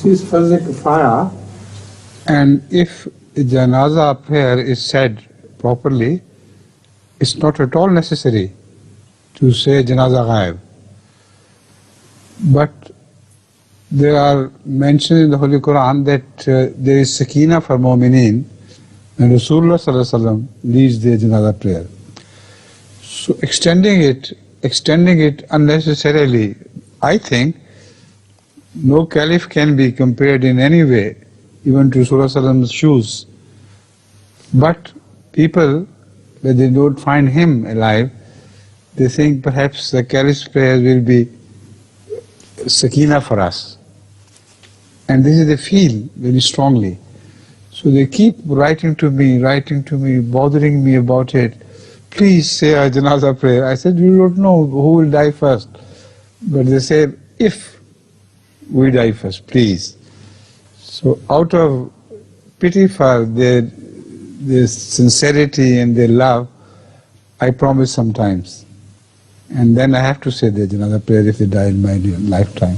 This is Farz Kifaya. And if the Janaza prayer is said properly, it's not at all necessary to say Janaza Ghaib. But there are mentioned in the Holy Quran that there is Sakina for Mu'mineen when Rasulullah Sallallahu Alaihi Wasallam leads the Janaza prayer. So extending it unnecessarily, I think no caliph can be compared in any way, even to Rasulullah Sallallahu Alaihi Wasallam's shoes. But people, when they don't find him alive, they think perhaps the caliph's prayers will be Sakina for us. And this is they feel very strongly. So they keep writing to me, bothering me about it. Please say a Janaza prayer. I said, you don't know who will die first. But they say, if we die first, please. So out of pity for their sincerity and their love, I promise sometimes. And then I have to say the Janaza prayer if they die in my lifetime.